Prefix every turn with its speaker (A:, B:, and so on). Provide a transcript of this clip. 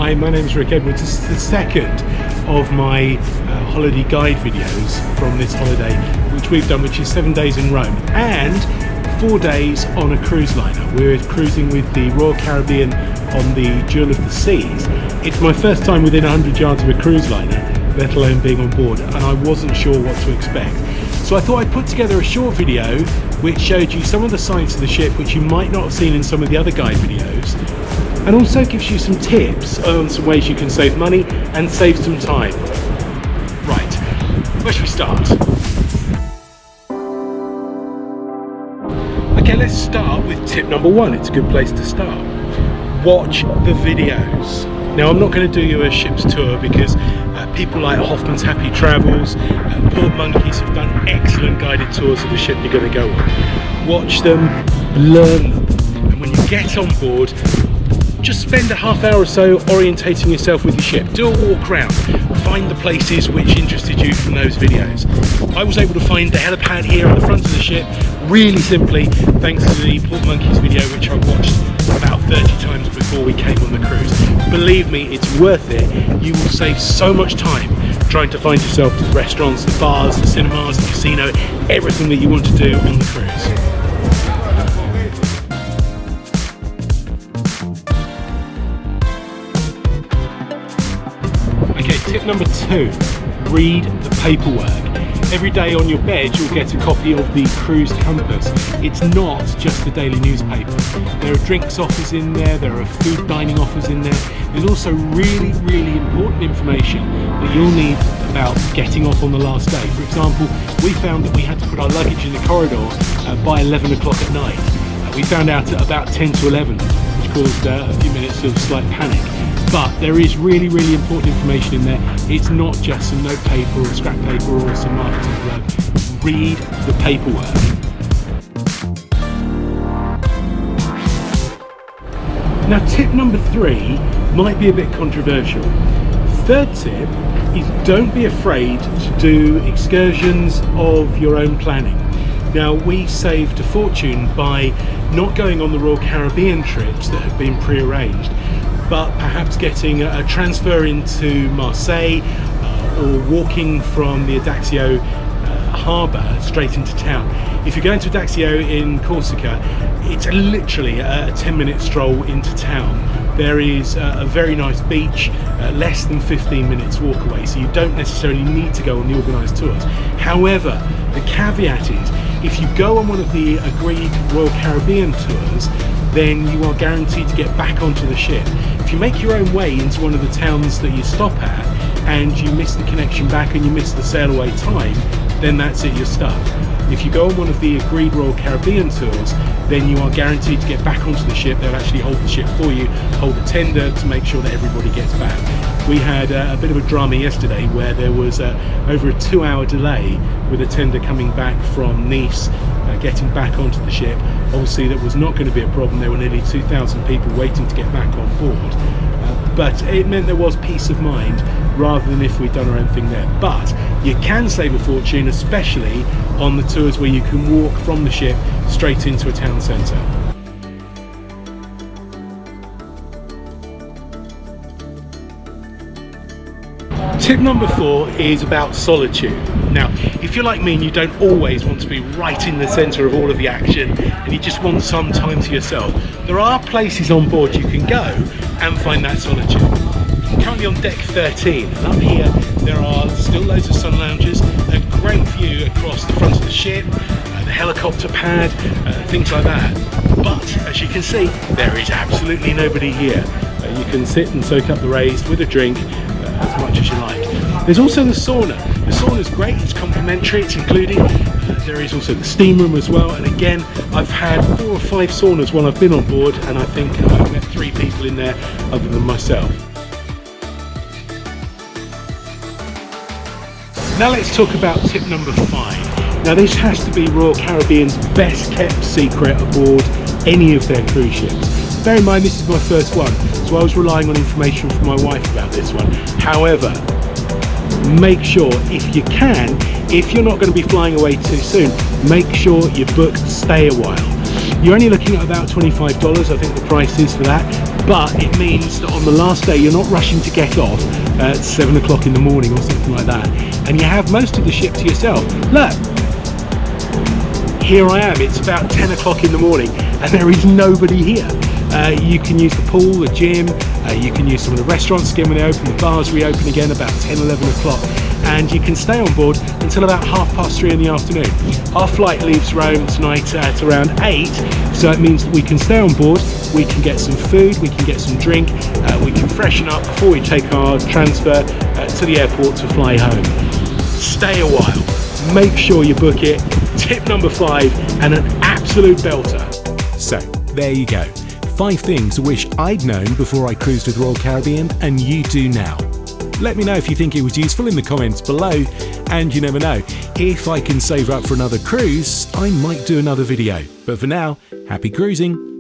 A: Hi, my name is Rick Edwards. This is the second of my holiday guide videos from this holiday which we've done, which is 7 days in Rome and 4 days on a cruise liner. We're cruising with the Royal Caribbean on the Jewel of the Seas. It's my first time within 100 yards of a cruise liner, let alone being on board, and I wasn't sure what to expect. So I thought I'd put together a short video which showed you some of the sights of the ship which you might not have seen in some of the other guide videos, and also gives you some tips on some ways you can save money and save some time. Right, where should we start? Okay, let's start with tip number one. It's a good place to start. Watch the videos. Now, I'm not going to do you a ship's tour because people like Hoffman's Happy Travels, Port Monkeys have done excellent guided tours of the ship you're going to go on. Watch them, learn them, and when you get on board, just spend a half hour or so orientating yourself with your ship. Do a walk around, find the places which interested you from those videos. I was able to find the helipad here at the front of the ship really simply thanks to the Port Monkeys video, which I watched about 30 times before we came on the cruise. Believe me, it's worth it. You will save so much time trying to find yourself to the restaurants, the bars, the cinemas, the casino, everything that you want to do on the cruise. Okay, tip number two, read the paperwork. Every day on your bed you'll get a copy of the cruise compass. It's not just the daily newspaper. There are drinks offers in there, there are food dining offers in there. There's also really important information that you'll need about getting off on the last day. For example, we found that we had to put our luggage in the corridor by 11 o'clock at night. We found out at about 10 to 11, which caused a few minutes of slight panic. But there is really important information in there. It's not just some note paper or scrap paper or some marketing blurb. Read the paperwork. Now, tip number three might be a bit controversial. Third tip is don't be afraid to do excursions of your own planning. Now, we saved a fortune by not going on the Royal Caribbean trips that had been pre-arranged, but perhaps getting a transfer into Marseille or walking from the Ajaccio harbour straight into town. If you're going to Ajaccio in Corsica, it's literally a 10-minute stroll into town. There is a very nice beach, less than 15 minutes walk away, so you don't necessarily need to go on the organised tours. However, the caveat is, if you go on one of the agreed Royal Caribbean tours, then you are guaranteed to get back onto the ship. If you make your own way into one of the towns that you stop at and you miss the connection back and you miss the sail away time, then that's it, you're stuck. If you go on one of the agreed Royal Caribbean tours, then you are guaranteed to get back onto the ship. They'll actually hold the ship for you, hold a tender to make sure that everybody gets back. We had a bit of a drama yesterday where there was over a 2-hour delay with a tender coming back from Nice, getting back onto the ship. Obviously that was not going to be a problem. There were nearly 2,000 people waiting to get back on board. But it meant there was peace of mind rather than if we'd done our own thing there. But you can save a fortune, especially on the tours where you can walk from the ship straight into a town centre. Tip number 4 is about solitude. Now, if you're like me and you don't always want to be right in the centre of all of the action and you just want some time to yourself, there are places on board you can go and find that solitude. I'm currently on deck 13 and up here there are still loads of sun lounges, a great view across the front of the ship, the helicopter pad, things like that. But as you can see, there is absolutely nobody here. You can sit and soak up the rays with a drink as much as you like. There's also the sauna. The sauna is great, it's complimentary, it's included. There is also the steam room as well, and again, I've had 4 or 5 saunas while I've been on board, and I think I've met 3 people in there other than myself. Now let's talk about tip number 5. Now this has to be Royal Caribbean's best kept secret aboard any of their cruise ships. Bear in mind, this is my first one, so I was relying on information from my wife about this one. However, make sure, if you can, if you're not going to be flying away too soon, make sure you book stay a while. You're only looking at about $25, I think the price is for that, but it means that on the last day you're not rushing to get off at 7 o'clock in the morning or something like that, and you have most of the ship to yourself. Look, here I am, it's about 10 o'clock in the morning and there is nobody here. You can use the pool, the gym, you can use some of the restaurants again when they open, the bars reopen again about 10, 11 o'clock, and you can stay on board until about 3:30 in the afternoon. Our flight leaves Rome tonight at around 8, so it means that we can stay on board, we can get some food, we can get some drink, we can freshen up before we take our transfer to the airport to fly home. Stay a while, make sure you book it. Tip number 5, and an absolute belter.
B: So, there you go. 5 things I wish I'd known before I cruised with Royal Caribbean, and you do now. Let me know if you think it was useful in the comments below, and you never know, if I can save up for another cruise, I might do another video. But for now, happy cruising!